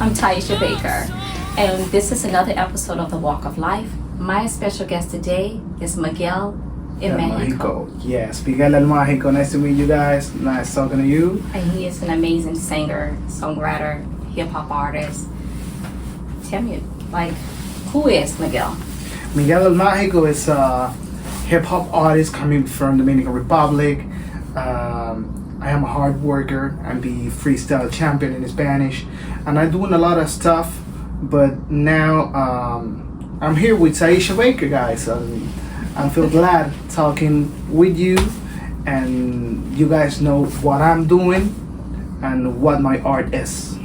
I'm Tieasha Baker, and this is another episode of The Walk of Life. My special guest today is Miguel el Magico. Yes, Miguel el Magico. Nice to meet you guys. Nice talking to you. And he is an amazing singer, songwriter, hip-hop artist. Tell me, who is Miguel? Miguel el Magico is a hip-hop artist coming from Dominican Republic. I am a hard worker. I'm the freestyle champion in Spanish, and I'm doing a lot of stuff. But now I'm here with Tieasha Baker, guys. I feel glad talking with you, and you guys know what I'm doing and what my art is.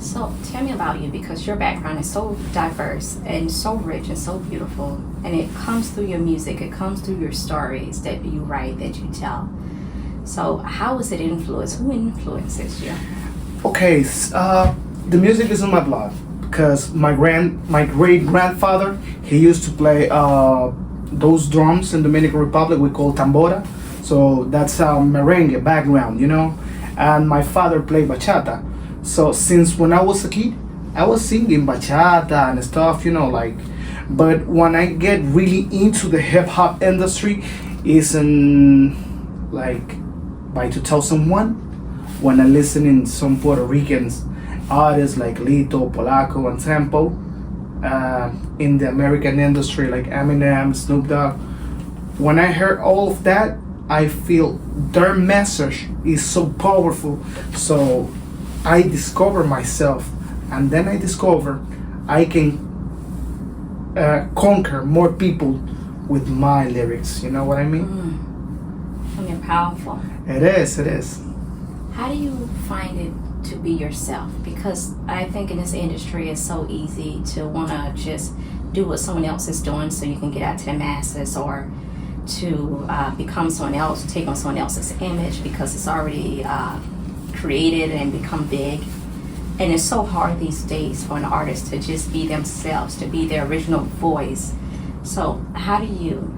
So tell me about you, because your background is so diverse and so rich and so beautiful, and it comes through your music, it comes through your stories that you write, that you tell. So how is it influenced? Who influences you? Okay, the music is in my blood because my great grandfather, he used to play those drums in Dominican Republic we call tambora. So that's merengue background, and my father played bachata. So since when I was a kid, I was singing bachata and stuff, but when I get really into the hip hop industry is in by 2001 when I listen in some Puerto Ricans artists like Lito, Polaco, and Tempo. In the American industry like Eminem, Snoop Dogg. When I heard all of that, I feel their message is so powerful. So I discover myself, and then I discover I can conquer more people with my lyrics. You know what I mean? I mean, powerful. It is. How do you find it to be yourself? Because I think in this industry it's so easy to want to just do what someone else is doing so you can get out to the masses, or to become someone else, take on someone else's image because it's already created and become big. And it's so hard these days for an artist to just be themselves, to be their original voice. So how do you?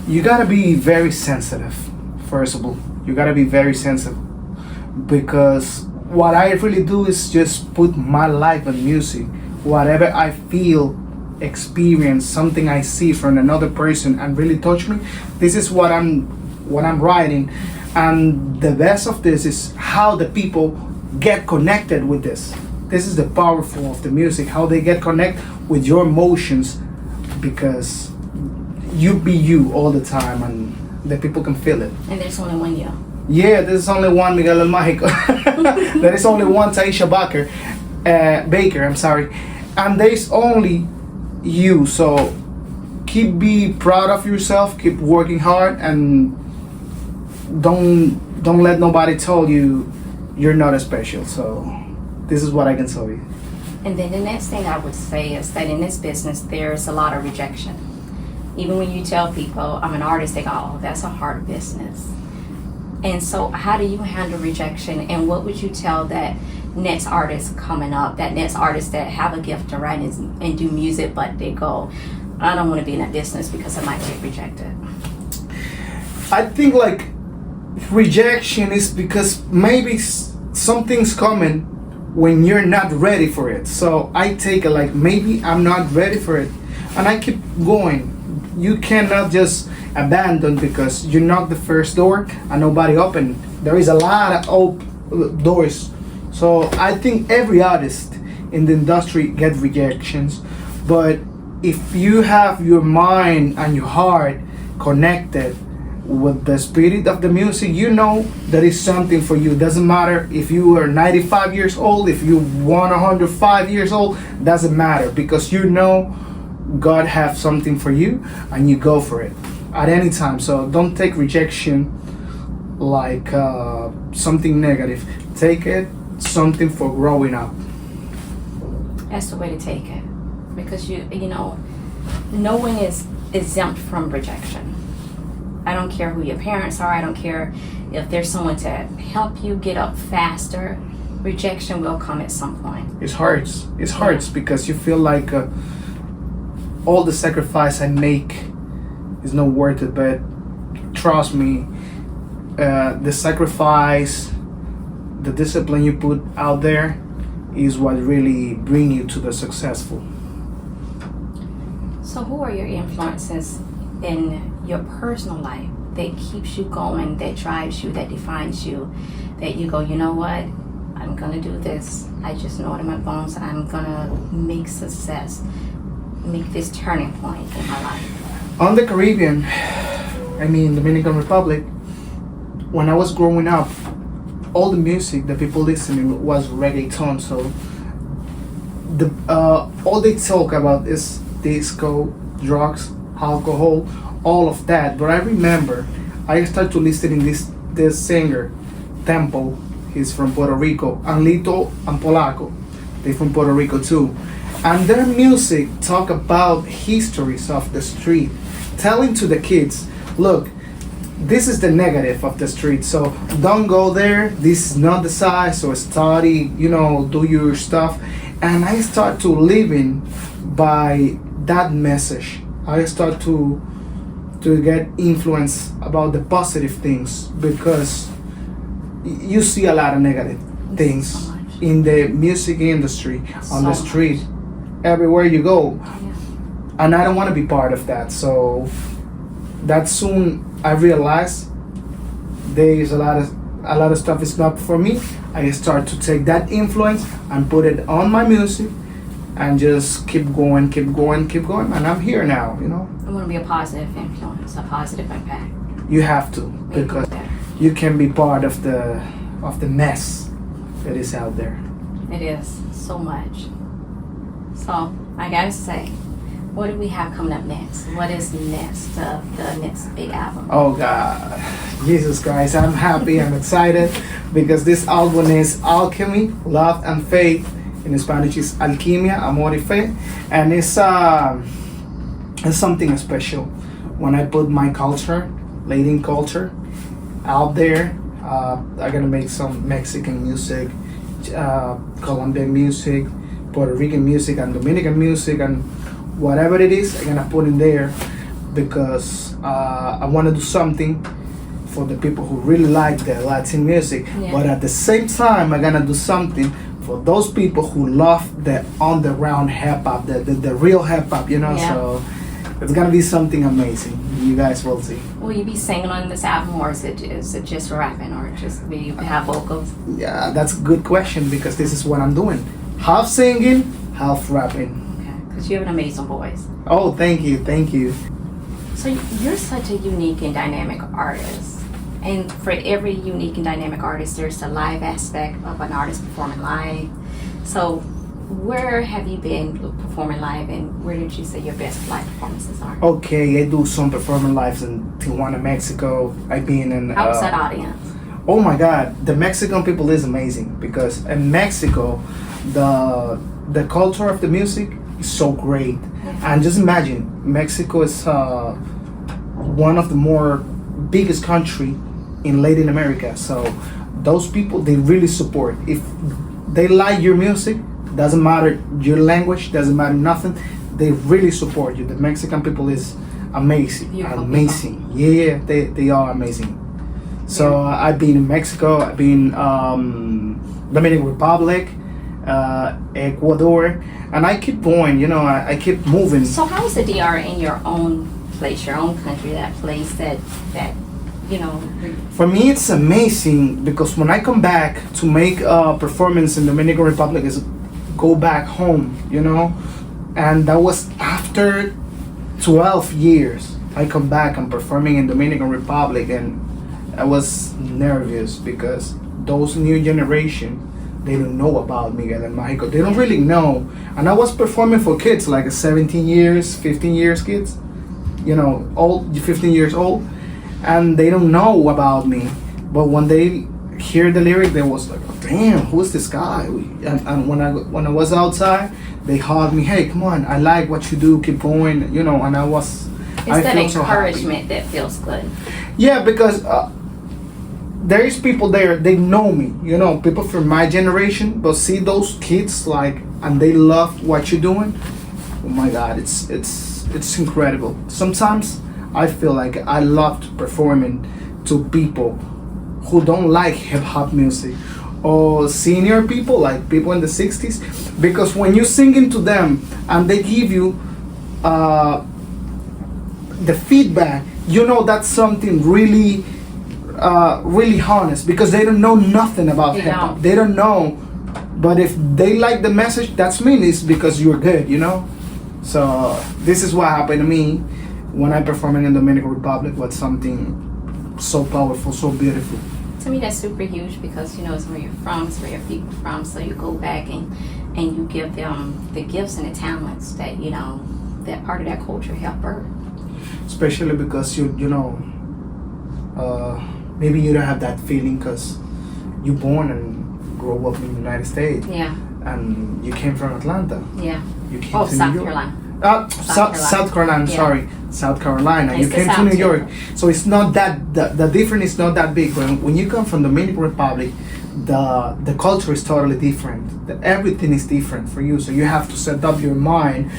You gotta be very sensitive. First of all, you gotta be very sensitive, because what I really do is just put my life in music. Whatever I feel, experience, something I see from another person and really touch me, this is what I'm writing. And the best of this is how the people get connected with this. This is the powerful of the music, how they get connected with your emotions, because you be you all the time and the people can feel it. And there's only one you. Yeah, there's only one Miguel el Magico. There is only one Tieasha Baker, I'm sorry. And there's only you. So be proud of yourself, keep working hard, and don't let nobody tell you you're not as special. So this is what I can tell you. And then the next thing I would say is that in this business there's a lot of rejection. Even when you tell people I'm an artist, they go, oh, that's a hard business. And so how do you handle rejection, and what would you tell that next artist coming up, that next artist that have a gift to write and do music, but they go, I don't want to be in that business because I might get rejected? I think rejection is because maybe something's coming when you're not ready for it. So I take it maybe I'm not ready for it, and I keep going. You cannot just abandon because you knock the first door and nobody opened. There is a lot of doors. So I think every artist in the industry get rejections, but if you have your mind and your heart connected with the spirit of the music, there is something for you. Doesn't matter if you are 95 years old, if you 105 years old, doesn't matter, because God have something for you and you go for it at any time. So don't take rejection like something negative. Take it something for growing up. That's the way to take it, because no one is exempt from rejection. I don't care who your parents are. I don't care if there's someone to help you get up faster. Rejection will come at some point. It hurts. It hurts because you feel like all the sacrifice I make is not worth it. But trust me, the sacrifice, the discipline you put out there is what really bring you to the successful. So who are your influences in your personal life that keeps you going, that drives you, that defines you, that you go, you know what, I'm gonna do this. I just know it in my bones that I'm gonna make success, make this turning point in my life. On the Caribbean, Dominican Republic, when I was growing up, all the music that people listening was reggaeton. So all they talk about is disco, drugs, alcohol, all of that. But I remember I started to listen to this singer, Tempo. He's from Puerto Rico, and Lito and Polaco. They're from Puerto Rico too. And their music talk about histories of the street, telling to the kids, look, this is the negative of the street, so don't go there. This is not the size, so study, do your stuff. And I start to living by that message. I start to get influence about the positive things, because you see a lot of negative things So much. in the music industry, on the So street, everywhere you go. Yeah. And I don't want to be part of that. So that soon I realized there's a lot of stuff is not for me. I start to take that influence and put it on my music and just keep going, and I'm here now. I want to be a positive influence, a positive impact. You have to, Maybe because that. you can be part of the mess that is out there. It is so much. So I gotta say, what do we have coming up next? What is next? The next big album. Oh God, Jesus Christ! I'm happy. I'm excited because this album is Alchemy, Love and Faith. In Spanish, is Alquimia, Amor y Fe, and it's something special. When I put my culture, Latin culture, out there, I'm gonna make some Mexican music, Colombian music, Puerto Rican music, and Dominican music, and whatever it is, I'm gonna put in there, because I want to do something for the people who really like the Latin music. Yeah. But at the same time, I'm gonna do something for those people who love the underground hip hop, the real hip hop, Yeah. So it's gonna be something amazing. You guys will see. Will you be singing on this album, or is it just rapping, or just will you have vocals? Yeah, that's a good question, because this is what I'm doing. Half singing, half rapping. Okay, because you have an amazing voice. Oh, thank you. So you're such a unique and dynamic artist. And for every unique and dynamic artist, there's the live aspect of an artist performing live. So where have you been performing live, and where did you say your best live performances are? Okay, I do some performing lives in Tijuana, Mexico. I've been in. How was that audience? Oh my God, the Mexican people is amazing, because in Mexico, the culture of the music is so great. And just imagine, Mexico is one of the more biggest country in Latin America. So those people, they really support. If they like your music, doesn't matter your language, doesn't matter nothing, they really support you. The Mexican people is amazing. Beautiful Amazing. Yeah, they are amazing. So I've been in Mexico, I've been Dominican Republic, Ecuador, and I keep going, I keep moving. So how is the DR in your own place, your own country, that place that For me, it's amazing, because when I come back to make a performance in Dominican Republic, is go back home, and that was after 12 years. I come back and performing in Dominican Republic, and I was nervous, because those new generation, they don't know about Miguel el Magico. They don't really know. And I was performing for kids, like 17 years, 15 years kids, old, 15 years old, and they don't know about me. But when they hear the lyric, they was like, oh, damn, who's this guy? And when I was outside, they hugged me, hey, come on, I like what you do, keep going, and I was, it's I that feel so happy. encouragement that feels good. Yeah, because there is people there, they know me, people from my generation, but see those kids, and they love what you're doing. Oh my God, it's incredible. Sometimes I feel like I loved performing to people who don't like hip hop music, or senior people, like people in the 60s, because when you singing to them and they give you the feedback, you know that's something really really honest, because they don't know nothing about They hip hop. don't. They don't know, but if they like the message, that's mean it's because you're good, you know. So this is what happened to me when I performed in the Dominican Republic. Was something so powerful, so beautiful. To me, that's super huge because, you know, it's where you're from, it's where your people from. So you go back and you give them the gifts and the talents that, you know, that part of that culture help birth. Especially because you know, maybe you don't have that feeling because you born and grow up in the United States. Yeah. And you came from Atlanta. Yeah. You came Oh, to South New York. Carolina. South Carolina. Yeah. Sorry, South Carolina. It's You the came to South New too. York, so it's not that the difference is not that big. When you come from the Dominican Republic, the culture is totally different. Everything is different for you, so you have to set up your mind.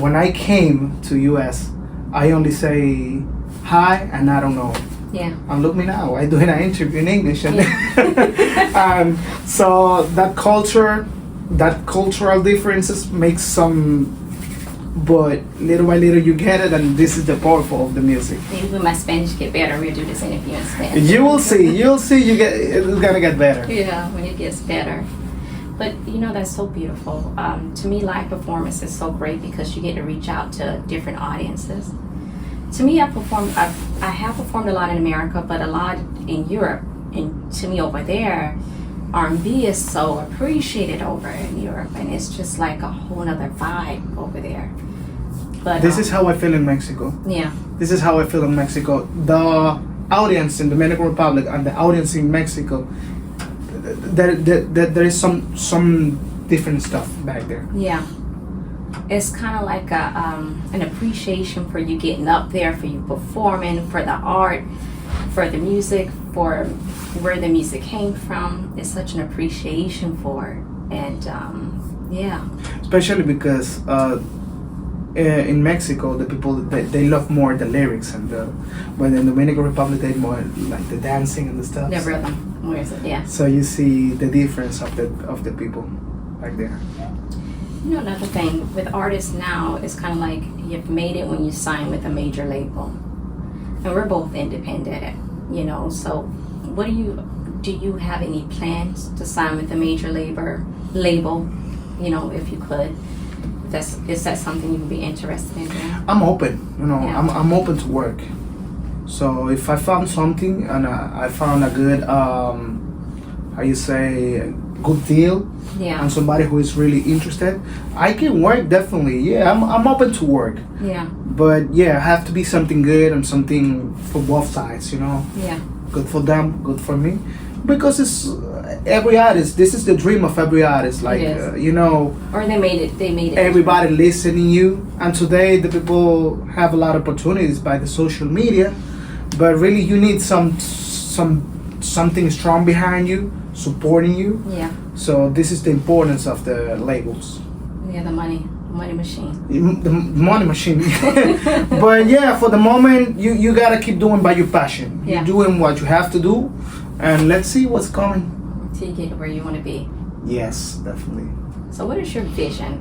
When I came to US, I only say hi and I don't know. Yeah. And look me now, I doing an interview in English, and Yeah. and so that cultural differences make some. But little by little you get it, and this is the powerful of the music. Maybe when my Spanish get better, we'll do this interview in Spanish. You will see. You'll see. It's gonna get better. Yeah, when it gets better. But you know, that's so beautiful. To me, live performance is so great because you get to reach out to different audiences. To me, I have performed a lot in America, but a lot in Europe. And to me, over there, R&B is so appreciated over in Europe, and it's just like a whole nother vibe over there. But This is how I feel in Mexico. yeah, This is how I feel in Mexico. The audience in the Dominican Republic and the audience in Mexico, there is some different stuff back there. yeah. It's kind of like an appreciation for you getting up there, for you performing, for the art, for the music, for where the music came from. It's such an appreciation for it, and yeah, Especially because in Mexico, the people they love more the lyrics and but in the Dominican Republic they more like the dancing and the stuff. the rhythm. Where is it? Yeah. So you see the difference of the people back there. You know, another thing with artists now, it's kind of like you've made it when you sign with a major label, and we're both independent. You know, so what do you have any plans to sign with a major label? You know, if you could, is that something you would be interested in doing? I'm open, you know. Yeah. I'm open to work. So if I found something and I found a good how you say good deal Yeah, and somebody who is really interested, I can work definitely. Yeah, I'm open to work. yeah, But yeah, have to be something good and something for both sides, you know. yeah, Good for them, good for me, because it's every artist. This is the dream of every artist. Like It is. you know, or they made it. everybody listening you. And today the people have a lot of opportunities by the social media, but really you need something strong behind you, supporting you. Yeah, So this is the importance of the labels. yeah, the money machine. The money machine. But yeah, for the moment you gotta keep doing by your passion. Yeah. You're doing what you have to do, and let's see what's coming. Till you get to where you want to be. Yes, definitely. So, what is your vision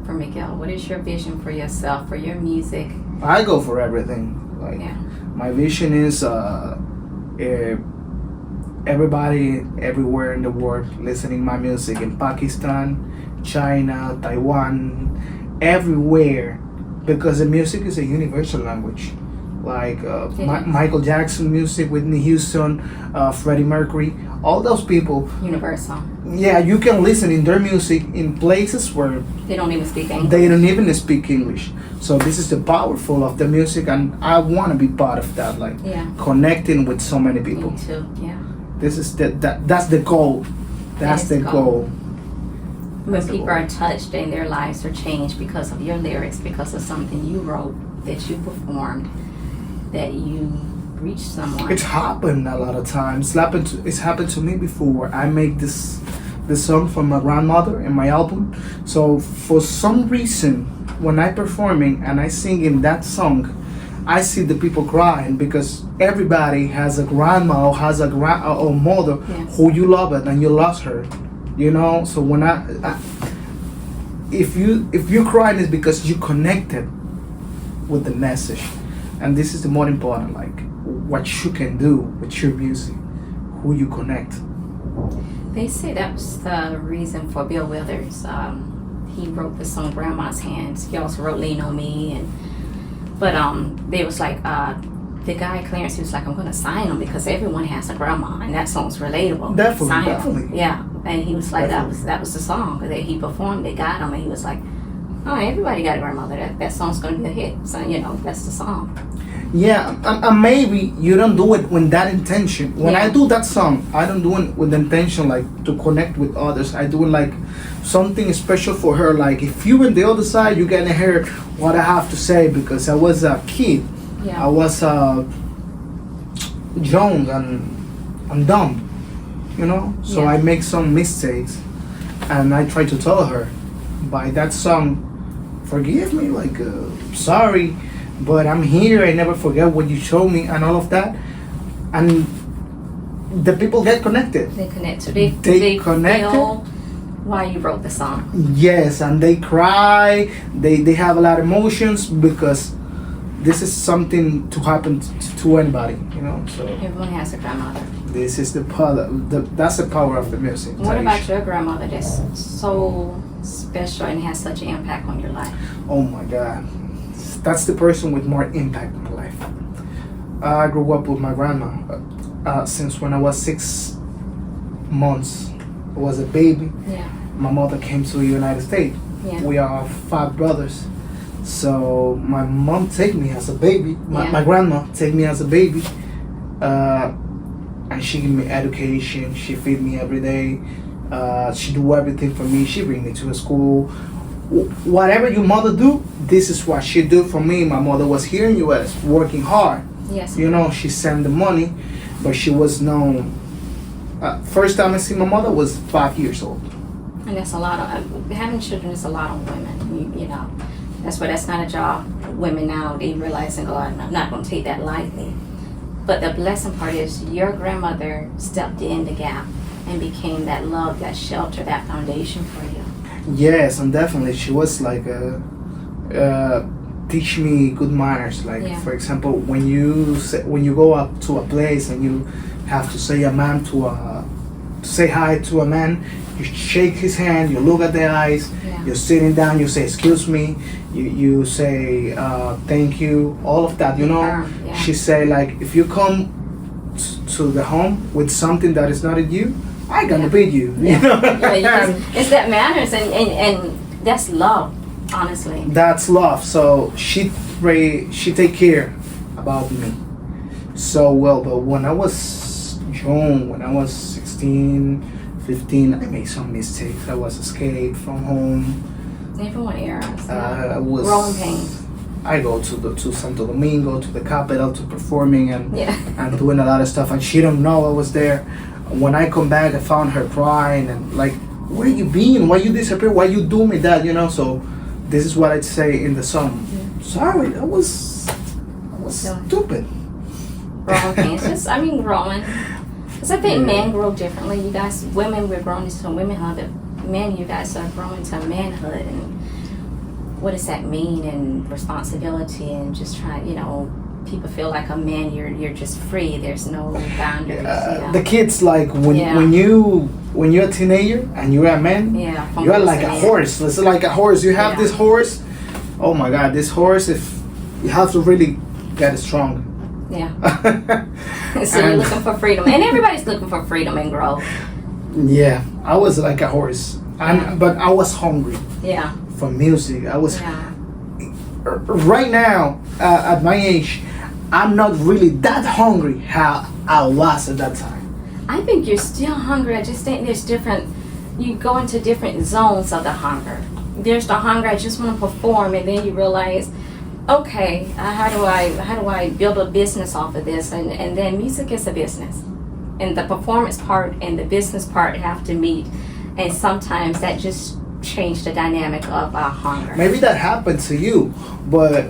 for Miguel? What is your vision for yourself, for your music? I go for everything. Like Yeah, my vision is everybody everywhere in the world listening my music in Pakistan, China, Taiwan, everywhere, because the music is a universal language. Like is. Michael Jackson music, Whitney Houston, Freddie Mercury, all those people. universal. Yeah, you can listen in their music in places where They don't even speak English. they don't even speak English. So this is the powerful of the music, and I want to be part of that. Like Yeah, connecting with so many people. me too. Yeah. This is that's the goal. That's is the the goal. When That's the people goal. are touched and their lives are changed because of your lyrics, because of something you wrote, that you performed, that you reached someone. It's happened a lot of times. It's happened to me before. I make this song for my grandmother in my album. So for some reason, when I performing and I sing in that song, I see the people crying because everybody has a grandma or has a or mother Yes. who you love it and you lost her, you know. So when if you crying is because you connected with the message, and this is the more important, like what you can do with your music, who you connect. They say that was the reason for Bill Withers. He wrote the song "Grandma's Hands." He also wrote "Lean on Me," but they was like the guy Clarence. He was like, "I'm going to sign him because everyone has a grandma, and that song's relatable." Definitely, Sign him. definitely. Yeah, and he was like, Definitely. that was the song that he performed. They got him, and he was like, "Oh, everybody got a grandmother. That song's going to be a hit." So that's the song. Yeah, and maybe you don't do it with that intention. When I Yeah. do that song, I don't do it with the intention like to connect with others. I do it like something special for her. Like if you on the other side, you're gonna hear what I have to say because I was a kid. Yeah. I was young and dumb, you know. So Yeah. I make some mistakes, and I try to tell her by that song, forgive me, like sorry, but I'm here. I never forget what you showed me and all of that, and the people get connected. They connect to They connected? feel why you wrote the song. Yes, and they cry. They have a lot of emotions because this is something to happen to anybody, you know. So Everyone has a grandmother. this is the power. That's the power of the music. What Tieasha. about your grandmother that's so special and has such an impact on your life? Oh my God, that's the person with more impact in my life. I grew up with my grandma since when I was 6 months. I was a baby. Yeah. My mother came to the United States. Yeah. We are 5 brothers. So my mom take me as a baby. Yeah. My grandma take me as a baby. And she give me education. She feed me every day. She do everything for me. She bring me to a school. Whatever your mother do, this is what she do for me. My mother was here in U.S. working hard. Yes. You know, she sent the money, but she was known. First time I see my mother was 5 years old. And that's a lot of having children is a lot on women. You know, that's why that's not a job. Women now they realizing, oh, I'm not going to take that lightly. But the blessing part is your grandmother stepped in the gap and became that love, that shelter, that foundation for you. Yes, and definitely she was like teach me good manners. Like Yeah. for example, when you go up to a place and you have to say to say hi to a man, you shake his hand, you look at the eyes, Yeah. you're sitting down, you say excuse me, you say thank you, all of that. You know, Yeah. she say like if you come to the home with something that is not in you, I gonna Yeah. beat you. Yeah. You know? Yeah, it's that manners and that's love, honestly. That's love. So she take care about me so well. But when I was young, when I was 16, 15, I made some mistakes. I was escaped from home. Everyone errs. I was growing pains. I go to Santo Domingo, to the capital, to performing and Yeah. and doing a lot of stuff. And she don't know I was there. When I come back, I found her crying and like, where you been? Why you disappear? Why you do me that? You know. So this is what I'd say in the song. Sorry, I was stupid. Growing pains. Just, I mean, growing. Because I think men grow differently. You guys, women, we're growing into womanhood. But men, you guys are growing to manhood. And what does that mean? And responsibility and just trying, people feel like a man, you're just free. There's no boundaries. The kids like when you're a teenager and you're a man, you're like a horse. It's like a horse. You have this horse. Oh my God, this horse! If you have to really get strong. Yeah. So you're looking for freedom, and everybody's looking for freedom and growth. Yeah, I was like a horse, but I was hungry. Yeah. For music, I was. Yeah. Right now, at my age, I'm not really that hungry how I was at that time. I think you're still hungry. I just think there's different. You go into different zones of the hunger. There's the hunger. I just want to perform, and then you realize, okay, how do I build a business off of this? And then music is a business, and the performance part and the business part have to meet, and sometimes that just change the dynamic of our hunger. Maybe that happened to you, but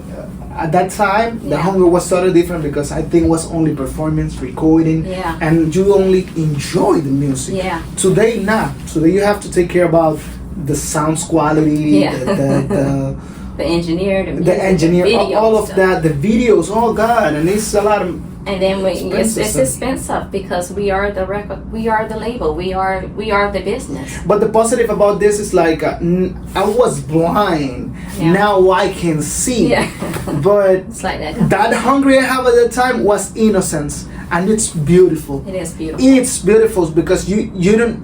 at that time, the Yeah. hunger was totally different because I think it was only performance, recording, Yeah. and you only enjoy the music. Yeah. Today, not. Today, you have to take care about the sound quality, Yeah. The engineer, the music, the engineer, the video all of stuff. that, the videos. Oh God, and it's a lot of. And then it's Expensive. expensive because we are the label, we are the business. But the positive about this is like I was blind, Yeah. now I can see. Yeah. But It's like that. that hunger I have at the time was innocence, and it's beautiful. It is beautiful. It's beautiful because you don't.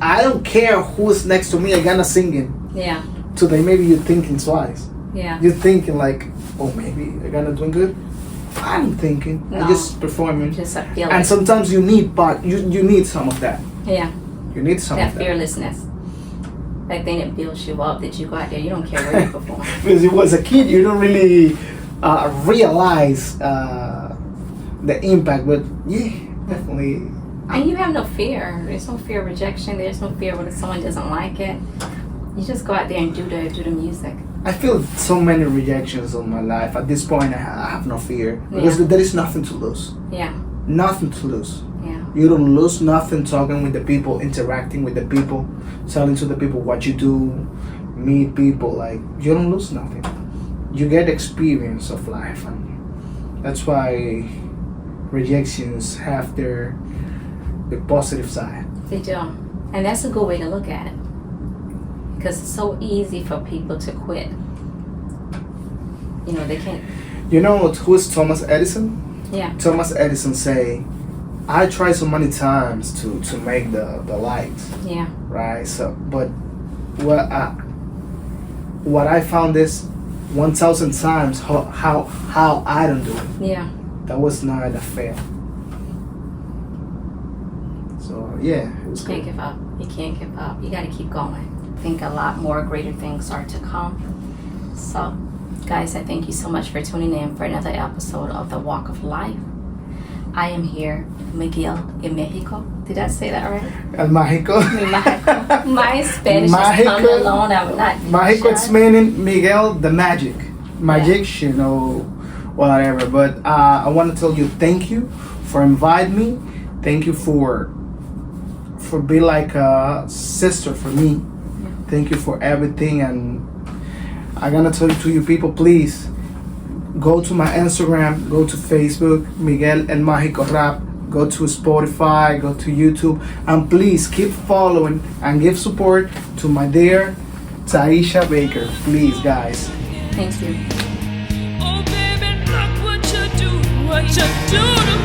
I don't care who's next to me. I'm gonna singing. Yeah. Today maybe you're thinking twice. Yeah. You're thinking like, oh, maybe I'm gonna doing good. I'm thinking. No. I'm just performing. Just a feeling. And sometimes you need you need some of that. Yeah. You need some That of that. fearlessness. That thing that builds you up, that you go out there, you don't care where you perform. Because you was a kid, you don't really realize the impact. But yeah, definitely. And you have no fear. There's no fear of rejection. There's no fear when someone doesn't like it. You just go out there and do the music. I feel so many rejections in my life. At this point, I have no fear because Yeah. there is nothing to lose. Yeah. Nothing to lose. Yeah. You don't lose nothing talking with the people, interacting with the people, telling to the people what you do, meet people. Like, you don't lose nothing. You get experience of life, and that's why rejections have the positive side. They do. And that's a good way to look at it. Because it's so easy for people to quit. You know, they can't. You know who's Thomas Edison? Yeah. Thomas Edison say, I tried so many times to make the lights, Yeah. right? So, but what I found is 1,000 times how I don't do it. Yeah. That was not a fail. So yeah, it was You can't good. give up. You can't give up. You got to keep going. I think a lot more greater things are to come. So, guys, I thank you so much for tuning in for another episode of The Walk of Life. I am here, Miguel el Magico. Did I say that right? El Magico. My Spanish is Magico. coming along. I'm not Magico, sure. it's meaning Miguel the Magic, magician or whatever. But I want to tell you thank you for inviting me. Thank you for being like a sister for me. Thank you for everything, and I'm gonna tell you to you people, please go to my Instagram, go to Facebook, Miguel el Magico Rap, go to Spotify, go to YouTube, and please keep following and give support to my dear Tieasha Baker. Please, guys. Thank you. Oh baby, look what you do to